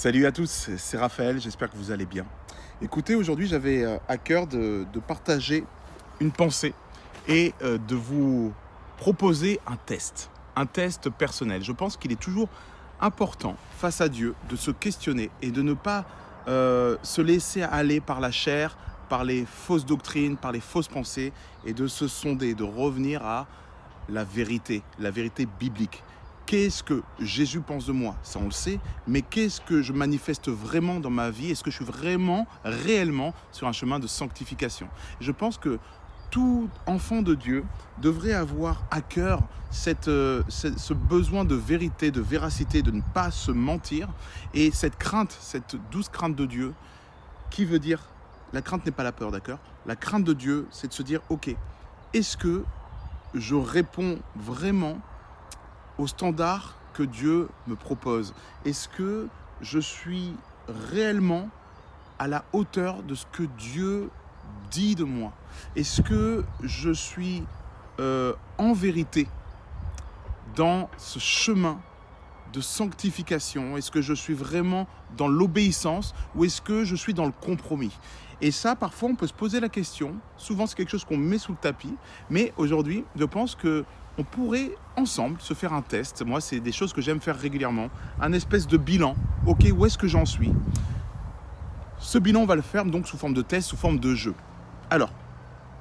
Salut à tous, c'est Raphaël, j'espère que vous allez bien. Écoutez, aujourd'hui j'avais à cœur de partager une pensée et de vous proposer un test personnel. Je pense qu'il est toujours important face à Dieu de se questionner et de ne pas se laisser aller par la chair, par les fausses doctrines, par les fausses pensées et de se sonder, de revenir à la vérité biblique. Qu'est-ce que Jésus pense de moi? Ça, on le sait. Mais qu'est-ce que je manifeste vraiment dans ma vie? Est-ce que je suis vraiment, réellement sur un chemin de sanctification? Je pense que tout enfant de Dieu devrait avoir à cœur ce besoin de vérité, de véracité, de ne pas se mentir. Et cette crainte, cette douce crainte de Dieu, qui veut dire, la crainte n'est pas la peur, d'accord? La crainte de Dieu, c'est de se dire, ok, est-ce que je réponds vraiment aux standards que Dieu me propose? Est-ce que je suis réellement à la hauteur de ce que Dieu dit de moi? Est-ce que je suis en vérité dans ce chemin de sanctification? Est-ce que je suis vraiment dans l'obéissance ou est-ce que je suis dans le compromis? Et ça, parfois, on peut se poser la question. Souvent, c'est quelque chose qu'on met sous le tapis. Mais aujourd'hui, je pense que on pourrait ensemble se faire un test. Moi, c'est des choses que j'aime faire régulièrement. Un espèce de bilan. OK, où est-ce que j'en suis? Ce bilan, on va le faire donc sous forme de test, sous forme de jeu. Alors,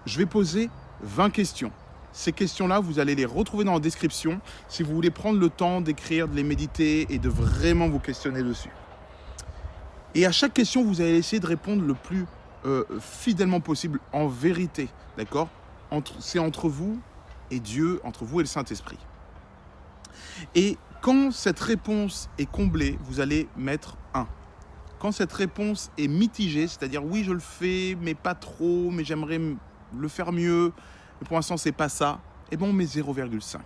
je vais poser 20 questions. Ces questions-là, vous allez les retrouver dans la description si vous voulez prendre le temps d'écrire, de les méditer et de vraiment vous questionner dessus. Et à chaque question, vous allez essayer de répondre le plus fidèlement possible, en vérité, d'accord? C'est entre vous et Dieu, entre vous et le Saint-Esprit. Et quand cette réponse est comblée, vous allez mettre 1. Quand cette réponse est mitigée, c'est-à-dire oui, je le fais, mais pas trop, mais j'aimerais le faire mieux, mais pour l'instant, c'est pas ça, eh bien, on met 0,5.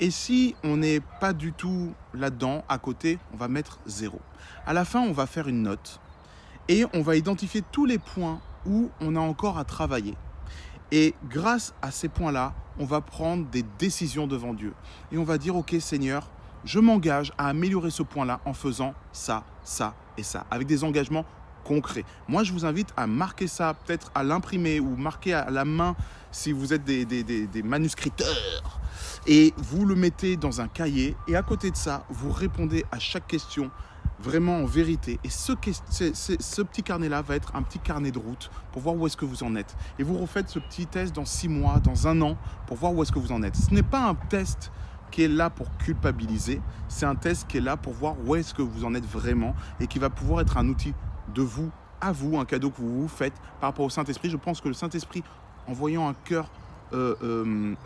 Et si on n'est pas du tout là-dedans, à côté, on va mettre 0. À la fin, on va faire une note et on va identifier tous les points où on a encore à travailler. Et grâce à ces points-là, on va prendre des décisions devant Dieu. Et on va dire, OK Seigneur, je m'engage à améliorer ce point-là en faisant ça, ça et ça, avec des engagements concrets. Moi, je vous invite à marquer ça, peut-être à l'imprimer ou marquer à la main si vous êtes des manuscriteurs. Et vous le mettez dans un cahier. Et à côté de ça, vous répondez à chaque question vraiment en vérité. Et ce petit carnet-là va être un petit carnet de route pour voir où est-ce que vous en êtes. Et vous refaites ce petit test dans 6 mois, dans 1 an, pour voir où est-ce que vous en êtes. Ce n'est pas un test qui est là pour culpabiliser, c'est un test qui est là pour voir où est-ce que vous en êtes vraiment et qui va pouvoir être un outil de vous, à vous, un cadeau que vous vous faites par rapport au Saint-Esprit. Je pense que le Saint-Esprit, en voyant un cœur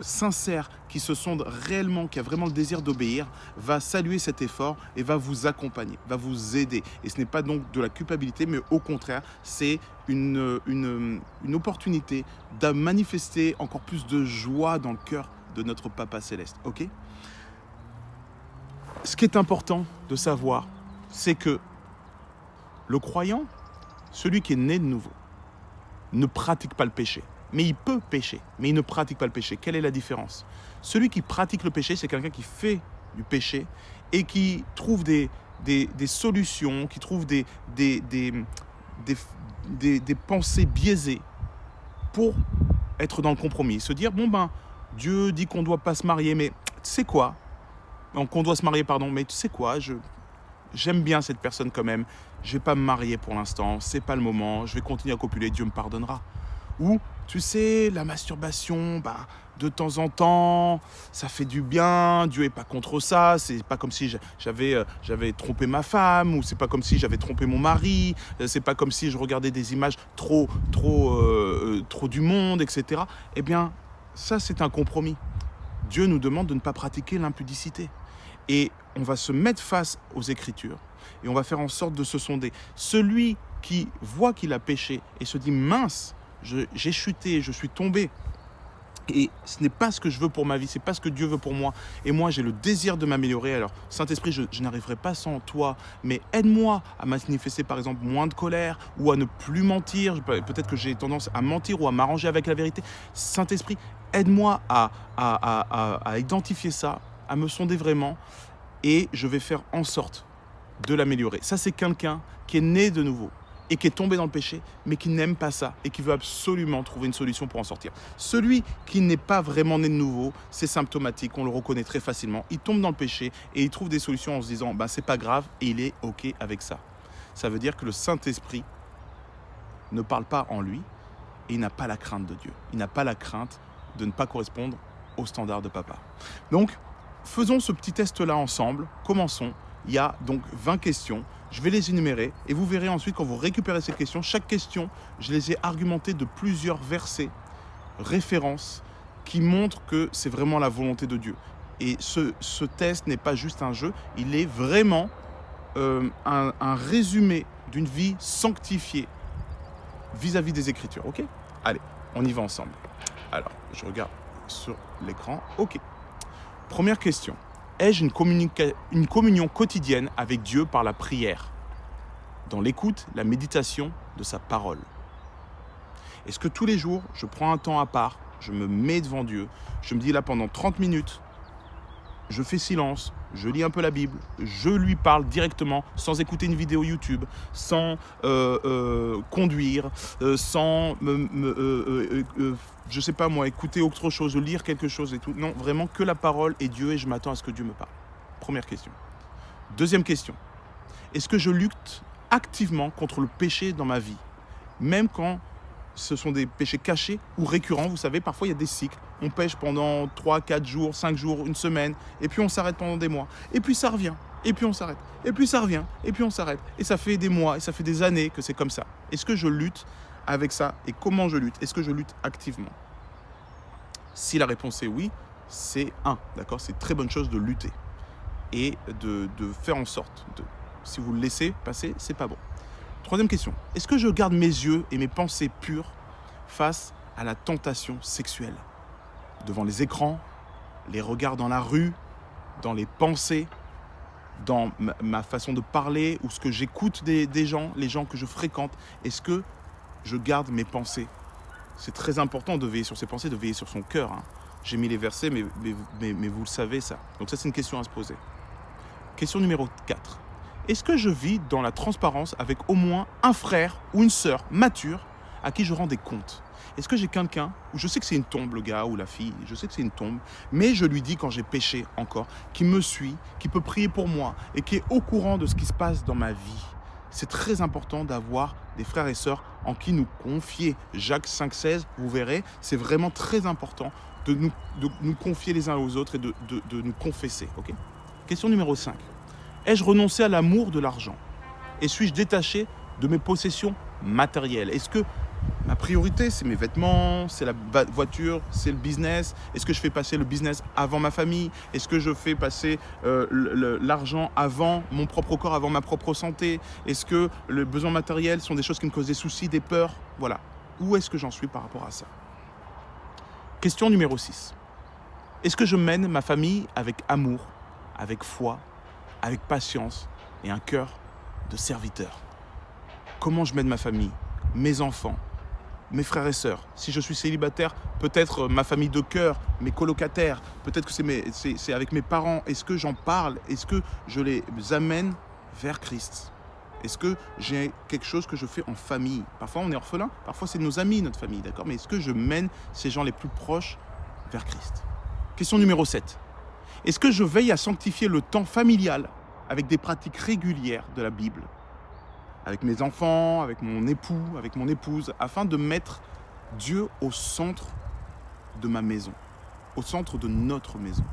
sincère, qui se sonde réellement, qui a vraiment le désir d'obéir, va saluer cet effort et va vous accompagner, va vous aider. Et ce n'est pas donc de la culpabilité, mais au contraire, c'est une opportunité de manifester encore plus de joie dans le cœur de notre Papa Céleste. Ok? Ce qui est important de savoir, c'est que le croyant, celui qui est né de nouveau, ne pratique pas le péché. Mais il peut pécher, mais il ne pratique pas le péché. Quelle est la différence? Celui qui pratique le péché, c'est quelqu'un qui fait du péché et qui trouve des solutions, qui trouve des pensées biaisées pour être dans le compromis. Se dire, bon ben, Dieu dit qu'on ne doit pas se marier, mais tu sais quoi? Qu'on doit se marier, pardon, mais tu sais quoi? J'aime bien cette personne quand même. Je ne vais pas me marier pour l'instant, c'est pas le moment, je vais continuer à copuler, Dieu me pardonnera. Ou, tu sais, la masturbation, de temps en temps, ça fait du bien, Dieu n'est pas contre ça, c'est pas comme si j'avais trompé ma femme, ou c'est pas comme si j'avais trompé mon mari, c'est pas comme si je regardais des images trop du monde, etc. Eh bien, ça c'est un compromis. Dieu nous demande de ne pas pratiquer l'impudicité. Et on va se mettre face aux Écritures et on va faire en sorte de se sonder. Celui qui voit qu'il a péché et se dit « mince, j'ai chuté, je suis tombé. Et ce n'est pas ce que je veux pour ma vie, ce n'est pas ce que Dieu veut pour moi. Et moi, j'ai le désir de m'améliorer. Alors, Saint-Esprit, je n'arriverai pas sans toi, mais aide-moi à manifester, par exemple, moins de colère ou à ne plus mentir. Peut-être que j'ai tendance à mentir ou à m'arranger avec la vérité. Saint-Esprit, aide-moi à identifier ça, à me sonder vraiment. Et je vais faire en sorte de l'améliorer. Ça, c'est quelqu'un qui est né de nouveau et qui est tombé dans le péché, mais qui n'aime pas ça et qui veut absolument trouver une solution pour en sortir. Celui qui n'est pas vraiment né de nouveau, c'est symptomatique, on le reconnaît très facilement. Il tombe dans le péché et il trouve des solutions en se disant c'est pas grave et il est OK avec ça. Ça veut dire que le Saint-Esprit ne parle pas en lui et il n'a pas la crainte de Dieu. Il n'a pas la crainte de ne pas correspondre aux standards de papa. Donc, faisons ce petit test-là ensemble. Commençons. Il y a donc 20 questions. Je vais les énumérer et vous verrez ensuite quand vous récupérez ces questions, chaque question, je les ai argumentées de plusieurs versets, références, qui montrent que c'est vraiment la volonté de Dieu. Et ce test n'est pas juste un jeu, il est vraiment un résumé d'une vie sanctifiée vis-à-vis des Écritures. Ok ? Allez, on y va ensemble. Alors, je regarde sur l'écran. Ok. Première question. Ai-je une communion quotidienne avec Dieu par la prière, dans l'écoute, la méditation de sa parole? Est-ce que tous les jours, je prends un temps à part, je me mets devant Dieu, je me dis là pendant 30 minutes, je fais silence, je lis un peu la Bible, je lui parle directement, sans écouter une vidéo YouTube, sans conduire, sans je sais pas moi, écouter autre chose, lire quelque chose et tout. Non, vraiment que la parole et Dieu, et je m'attends à ce que Dieu me parle. Première question. Deuxième question. Est-ce que je lutte activement contre le péché dans ma vie, même quand ce sont des péchés cachés ou récurrents? Vous savez, parfois il y a des cycles. On pêche pendant 3, 4 jours, 5 jours, une semaine, et puis on s'arrête pendant des mois. Et puis ça revient, et puis on s'arrête. Et puis ça revient, et puis on s'arrête. Et ça fait des mois, et ça fait des années que c'est comme ça. Est-ce que je lutte avec ça? Et comment je lutte? Est-ce que je lutte activement? Si la réponse est oui, c'est d'accord? C'est une très bonne chose de lutter. Et de faire en sorte, si vous le laissez passer, c'est pas bon. Troisième question. Est-ce que je garde mes yeux et mes pensées pures face à la tentation sexuelle? Devant les écrans, les regards dans la rue, dans les pensées, dans ma façon de parler ou ce que j'écoute des gens, les gens que je fréquente. Est-ce que je garde mes pensées? C'est très important de veiller sur ses pensées, de veiller sur son cœur. J'ai mis les versets, mais vous le savez ça. Donc ça, c'est une question à se poser. Question numéro 4. Est-ce que je vis dans la transparence avec au moins un frère ou une sœur mature à qui je rends des comptes? Est-ce que j'ai quelqu'un, où je sais que c'est une tombe, le gars ou la fille, je sais que c'est une tombe, mais je lui dis quand j'ai péché encore, qui me suit, qui peut prier pour moi et qui est au courant de ce qui se passe dans ma vie? C'est très important d'avoir des frères et sœurs en qui nous confier. Jacques 5,16, vous verrez, c'est vraiment très important de nous confier les uns aux autres et de nous confesser. Okay ? Question numéro 5. Ai-je renoncé à l'amour de l'argent? Et suis-je détaché de mes possessions matérielles? Est-ce que ma priorité, c'est mes vêtements, c'est la voiture, c'est le business? Est-ce que je fais passer le business avant ma famille? Est-ce que je fais passer l'argent avant mon propre corps, avant ma propre santé? Est-ce que les besoins matériels sont des choses qui me causent des soucis, des peurs? Voilà. Où est-ce que j'en suis par rapport à ça? Question numéro 6. Est-ce que je mène ma famille avec amour, avec foi, avec patience et un cœur de serviteur? Comment je mène ma famille, mes enfants, mes frères et sœurs? Si je suis célibataire, peut-être ma famille de cœur, mes colocataires, peut-être que c'est avec mes parents. Est-ce que j'en parle? Est-ce que je les amène vers Christ? Est-ce que j'ai quelque chose que je fais en famille? Parfois on est orphelin, parfois c'est nos amis, notre famille, d'accord? Mais est-ce que je mène ces gens les plus proches vers Christ? Question numéro 7. Est-ce que je veille à sanctifier le temps familial avec des pratiques régulières de la Bible, avec mes enfants, avec mon époux, avec mon épouse, afin de mettre Dieu au centre de ma maison, au centre de notre maison?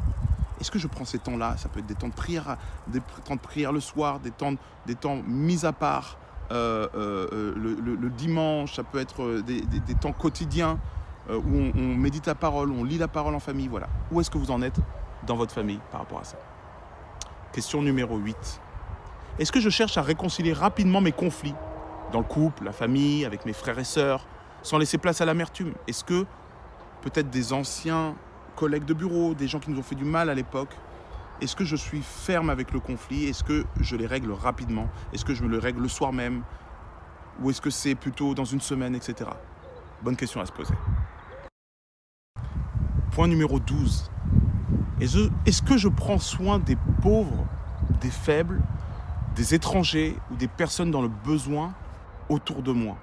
Est-ce que je prends ces temps-là? Ça peut être des temps de prière le soir, des temps mis à part le dimanche, ça peut être des temps quotidiens où on médite la parole, on lit la parole en famille, voilà. Où est-ce que vous en êtes dans votre famille par rapport à ça? Question numéro 8. Est-ce que je cherche à réconcilier rapidement mes conflits dans le couple, la famille, avec mes frères et sœurs, sans laisser place à l'amertume? Est-ce que peut-être des anciens collègues de bureau, des gens qui nous ont fait du mal à l'époque, est-ce que je suis ferme avec le conflit? Est-ce que je les règle rapidement? Est-ce que je me le règle le soir même? Ou est-ce que c'est plutôt dans une semaine, etc. Bonne question à se poser. Point numéro 12. Est-ce que je prends soin des pauvres, des faibles, des étrangers ou des personnes dans le besoin autour de moi.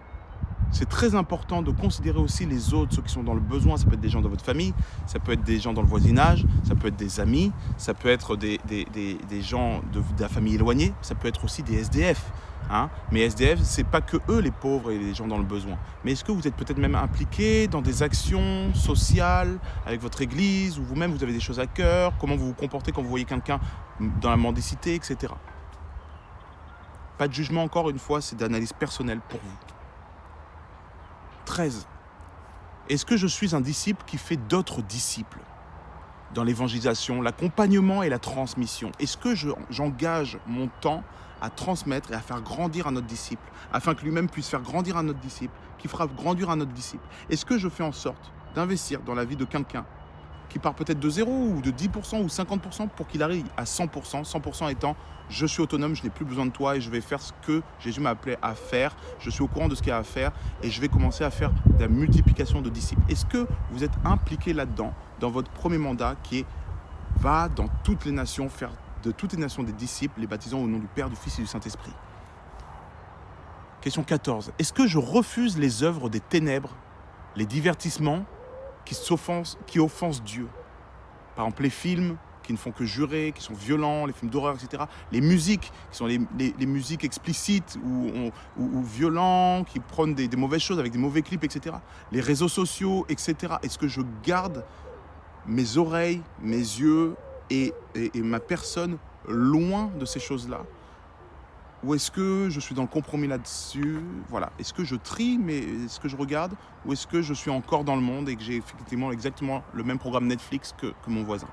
C'est très important de considérer aussi les autres, ceux qui sont dans le besoin. Ça peut être des gens dans votre famille, ça peut être des gens dans le voisinage, ça peut être des amis, ça peut être des gens de la famille éloignée, ça peut être aussi des SDF. Hein. Mais SDF, ce n'est pas que eux les pauvres et les gens dans le besoin. Mais est-ce que vous êtes peut-être même impliqué dans des actions sociales avec votre église, ou vous-même vous avez des choses à cœur, comment vous vous comportez quand vous voyez quelqu'un dans la mendicité, etc. Pas de jugement encore une fois, c'est d'analyse personnelle pour vous. 13. Est-ce que je suis un disciple qui fait d'autres disciples dans l'évangélisation, l'accompagnement et la transmission? Est-ce que j'engage mon temps à transmettre et à faire grandir un autre disciple, afin que lui-même puisse faire grandir un autre disciple, qui fera grandir un autre disciple? Est-ce que je fais en sorte d'investir dans la vie de quelqu'un qui part peut-être de 0 ou de 10% ou 50% pour qu'il arrive à 100%, 100% étant je suis autonome, je n'ai plus besoin de toi et je vais faire ce que Jésus m'a appelé à faire, je suis au courant de ce qu'il y a à faire et je vais commencer à faire de la multiplication de disciples. Est-ce que vous êtes impliqué là-dedans, dans votre premier mandat qui est va dans toutes les nations, faire de toutes les nations des disciples, les baptisant au nom du Père, du Fils et du Saint-Esprit? Question 14. Est-ce que je refuse les œuvres des ténèbres, les divertissements qui offensent Dieu? Par exemple, les films qui ne font que jurer, qui sont violents, les films d'horreur, etc. Les musiques, qui sont les musiques explicites ou violents, qui prennent des mauvaises choses avec des mauvais clips, etc. Les réseaux sociaux, etc. Est-ce que je garde mes oreilles, mes yeux et ma personne loin de ces choses-là? Ou est-ce que je suis dans le compromis là-dessus? Voilà. Est-ce que je trie, mais est-ce que je regarde? Ou est-ce que je suis encore dans le monde et que j'ai effectivement exactement le même programme Netflix que mon voisin?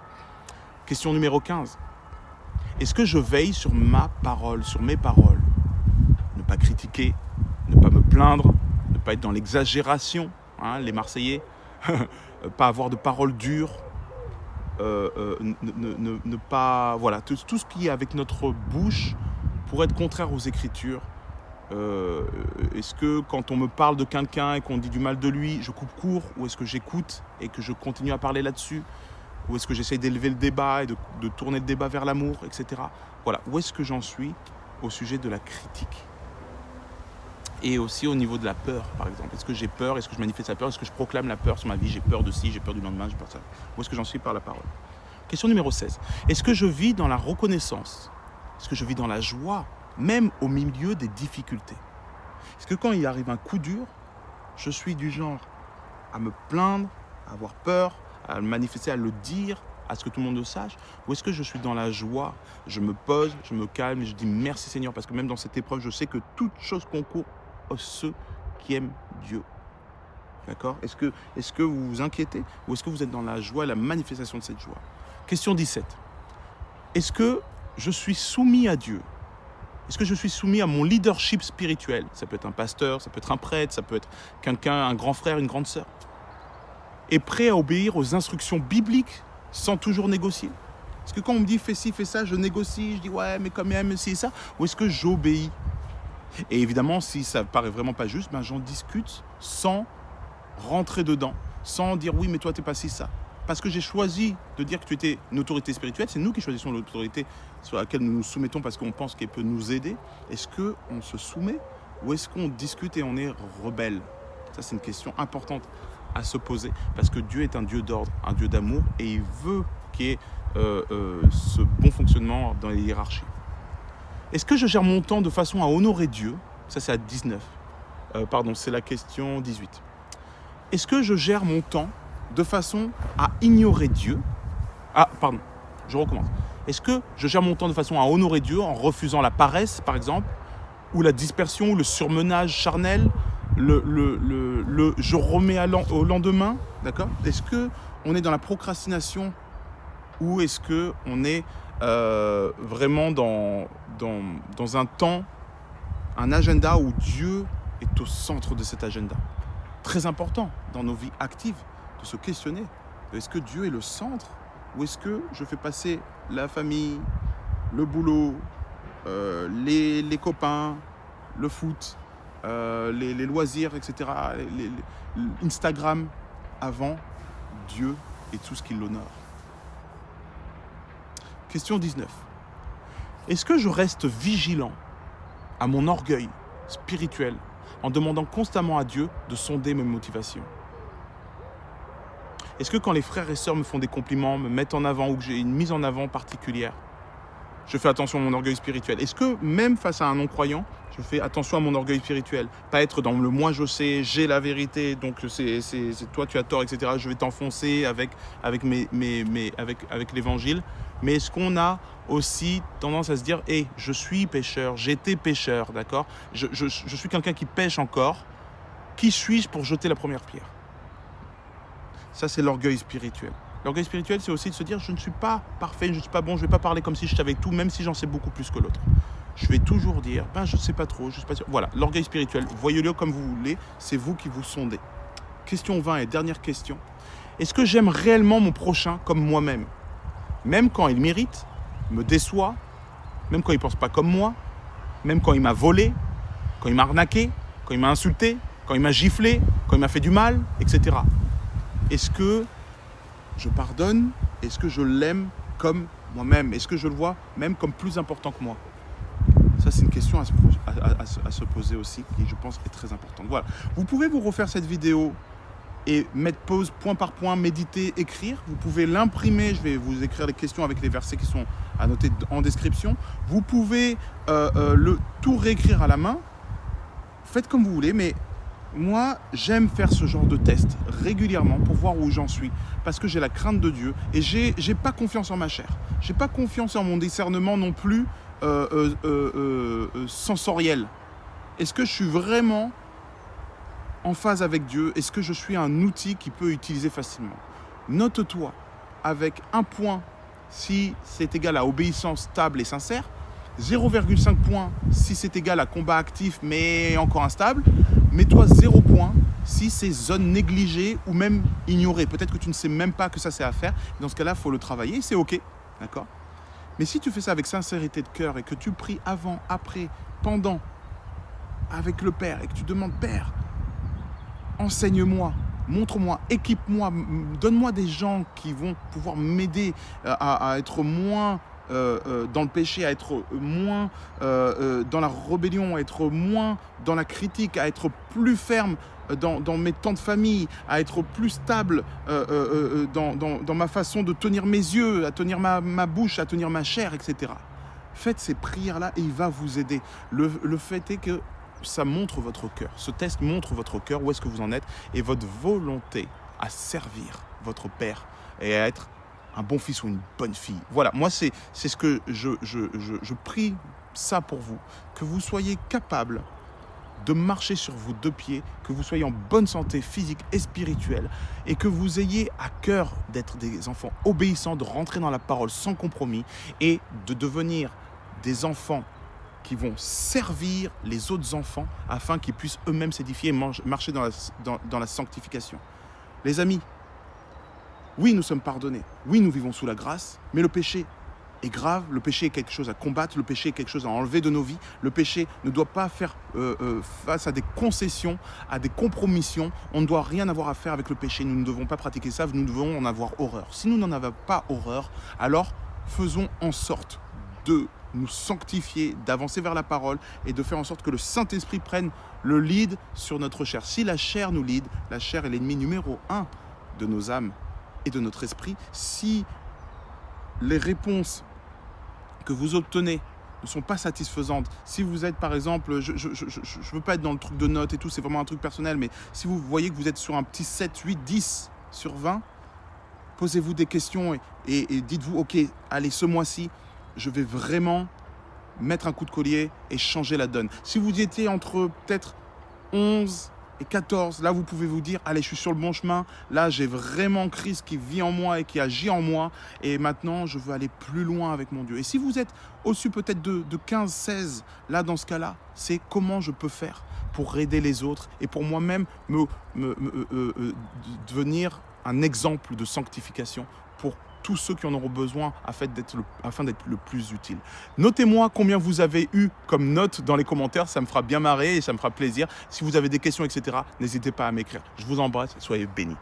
Question numéro 15. Est-ce que je veille sur ma parole, sur mes paroles? Ne pas critiquer, ne pas me plaindre, ne pas être dans l'exagération, hein, les Marseillais, pas avoir de paroles dures, ne pas... Voilà, tout ce qui est avec notre bouche pour être contraire aux Écritures. Est-ce que quand on me parle de quelqu'un et qu'on dit du mal de lui, je coupe court, ou est-ce que j'écoute et que je continue à parler là-dessus? Ou est-ce que j'essaye d'élever le débat et de tourner le débat vers l'amour, etc. Voilà, où est-ce que j'en suis au sujet de la critique? Et aussi au niveau de la peur, par exemple. Est-ce que j'ai peur? Est-ce que je manifeste la peur? Est-ce que je proclame la peur sur ma vie? J'ai peur de ci, j'ai peur du lendemain, j'ai peur de ça. Où est-ce que j'en suis par la parole? Question numéro 16. Est-ce que je vis dans la reconnaissance? Est-ce que je vis dans la joie, même au milieu des difficultés? Est-ce que quand il arrive un coup dur, je suis du genre à me plaindre, à avoir peur, à le manifester, à le dire, à ce que tout le monde le sache? Ou est-ce que je suis dans la joie? Je me pose, je me calme et je dis merci Seigneur, parce que même dans cette épreuve, je sais que toute chose concourt à ceux qui aiment Dieu. D'accord? Est-ce que vous vous inquiétez? Ou est-ce que vous êtes dans la joie et la manifestation de cette joie? Question 17. Est-ce que je suis soumis à Dieu? Est-ce que je suis soumis à mon leadership spirituel? Ça peut être un pasteur, ça peut être un prêtre, ça peut être quelqu'un, un grand frère, une grande sœur. Et prêt à obéir aux instructions bibliques sans toujours négocier? Est-ce que quand on me dit fais ci, fais ça, je négocie, je dis ouais mais quand même c'est ça? Ou est-ce que j'obéis? Et évidemment, si ça paraît vraiment pas juste, ben j'en discute sans rentrer dedans, sans dire oui mais toi t'es pas si ça. Parce que j'ai choisi de dire que tu étais une autorité spirituelle, c'est nous qui choisissons l'autorité sur laquelle nous nous soumettons parce qu'on pense qu'elle peut nous aider. Est-ce qu'on se soumet ou est-ce qu'on discute et on est rebelle? Ça c'est une question importante à se poser, parce que Dieu est un Dieu d'ordre, un Dieu d'amour, et il veut qu'il y ait ce bon fonctionnement dans les hiérarchies. Est-ce que je gère mon temps de façon à honorer Dieu? Ça c'est à 19. C'est la question 18. Est-ce que je gère mon temps de façon à ignorer Dieu? Je recommence. Est-ce que je gère mon temps de façon à honorer Dieu en refusant la paresse, par exemple, ou la dispersion, ou le surmenage charnel, je remets au lendemain, d'accord? Est-ce qu'on est dans la procrastination ou est-ce qu'on est vraiment dans un temps, un agenda où Dieu est au centre de cet agenda? Très important dans nos vies actives de se questionner. Est-ce que Dieu est le centre ou est-ce que je fais passer la famille, le boulot, les copains, le foot, les loisirs, etc., Instagram avant Dieu et tout ce qui l'honore? Question 19. Est-ce que je reste vigilant à mon orgueil spirituel en demandant constamment à Dieu de sonder mes motivations? Est-ce que quand les frères et sœurs me font des compliments, me mettent en avant ou que j'ai une mise en avant particulière, je fais attention à mon orgueil spirituel? Est-ce que même face à un non-croyant, je fais attention à mon orgueil spirituel? Pas être dans le moi je sais, j'ai la vérité, donc c'est toi tu as tort, etc. Je vais t'enfoncer avec l'évangile. Mais est-ce qu'on a aussi tendance à se dire, hey, je suis pécheur, j'étais pécheur, d'accord, je suis quelqu'un qui pêche encore. Qui suis-je pour jeter la première pierre? Ça, c'est l'orgueil spirituel. L'orgueil spirituel, c'est aussi de se dire, je ne suis pas parfait, je ne suis pas bon, je ne vais pas parler comme si je savais tout, même si j'en sais beaucoup plus que l'autre. Je vais toujours dire, je ne sais pas trop, je ne suis pas sûr. Voilà, l'orgueil spirituel, voyez-le comme vous voulez, c'est vous qui vous sondez. Question 20 et dernière question. Est-ce que j'aime réellement mon prochain comme moi-même? Même quand il mérite, me déçoit, même quand il ne pense pas comme moi, même quand il m'a volé, quand il m'a arnaqué, quand il m'a insulté, quand il m'a giflé, quand il m'a fait du mal, etc. Est-ce que je pardonne? Est-ce que je l'aime comme moi-même? Est-ce que je le vois même comme plus important que moi? Ça, c'est une question à se poser aussi, qui, je pense, est très importante. Voilà. Vous pouvez vous refaire cette vidéo et mettre pause point par point, méditer, écrire. Vous pouvez l'imprimer. Je vais vous écrire les questions avec les versets qui sont à noter en description. Vous pouvez tout réécrire à la main. Faites comme vous voulez, mais moi, j'aime faire ce genre de test régulièrement pour voir où j'en suis. Parce que j'ai la crainte de Dieu et j'ai pas confiance en ma chair. J'ai pas confiance en mon discernement non plus sensoriel. Est-ce que je suis vraiment en phase avec Dieu? Est-ce que je suis un outil qu'il peut utiliser facilement? Note-toi avec un point si c'est égal à obéissance stable et sincère, 0,5 points si c'est égal à combat actif mais encore instable. Mets-toi 0 points si c'est zone négligée ou même ignorée. Peut-être que tu ne sais même pas que ça c'est à faire. Dans ce cas-là, il faut le travailler, c'est OK. D'accord? Mais si tu fais ça avec sincérité de cœur et que tu pries avant, après, pendant, avec le Père et que tu demandes, Père, enseigne-moi, montre-moi, équipe-moi, donne-moi des gens qui vont pouvoir m'aider à être moins dans le péché, à être moins dans la rébellion, à être moins dans la critique, à être plus ferme dans mes temps de famille, à être plus stable dans ma façon de tenir mes yeux, à tenir ma bouche, à tenir ma chair, etc. Faites ces prières-là et il va vous aider. Le fait est que ça montre votre cœur. Ce test montre votre cœur, où est-ce que vous en êtes, et votre volonté à servir votre Père et à être un bon fils ou une bonne fille. Voilà, moi c'est ce que je prie ça pour vous, que vous soyez capables de marcher sur vos deux pieds, que vous soyez en bonne santé physique et spirituelle, et que vous ayez à cœur d'être des enfants obéissants, de rentrer dans la parole sans compromis, et de devenir des enfants qui vont servir les autres enfants afin qu'ils puissent eux-mêmes s'édifier et marcher dans la sanctification. Les amis, oui, nous sommes pardonnés. Oui, nous vivons sous la grâce, mais le péché est grave. Le péché est quelque chose à combattre. Le péché est quelque chose à enlever de nos vies. Le péché ne doit pas faire face à des concessions, à des compromissions. On ne doit rien avoir à faire avec le péché. Nous ne devons pas pratiquer ça. Nous devons en avoir horreur. Si nous n'en avons pas horreur, alors faisons en sorte de nous sanctifier, d'avancer vers la parole et de faire en sorte que le Saint-Esprit prenne le lead sur notre chair. Si la chair nous lead, la chair est l'ennemi numéro 1 de nos âmes et de notre esprit. Si les réponses que vous obtenez ne sont pas satisfaisantes, si vous êtes par exemple, je ne veux pas être dans le truc de notes et tout, c'est vraiment un truc personnel, mais si vous voyez que vous êtes sur un petit 7, 8, 10 sur 20, posez-vous des questions et dites-vous, ok, allez, ce mois-ci, je vais vraiment mettre un coup de collier et changer la donne. Si vous étiez entre peut-être 11 et 14, là vous pouvez vous dire, allez, je suis sur le bon chemin, là j'ai vraiment Christ qui vit en moi et qui agit en moi, et maintenant je veux aller plus loin avec mon Dieu. Et si vous êtes au-dessus peut-être de 15, 16, là dans ce cas-là, c'est comment je peux faire pour aider les autres et pour moi-même devenir un exemple de sanctification pour tous ceux qui en auront besoin afin d'être le plus utile. Notez-moi combien vous avez eu comme note dans les commentaires, ça me fera bien marrer et ça me fera plaisir. Si vous avez des questions, etc., n'hésitez pas à m'écrire. Je vous embrasse, soyez bénis.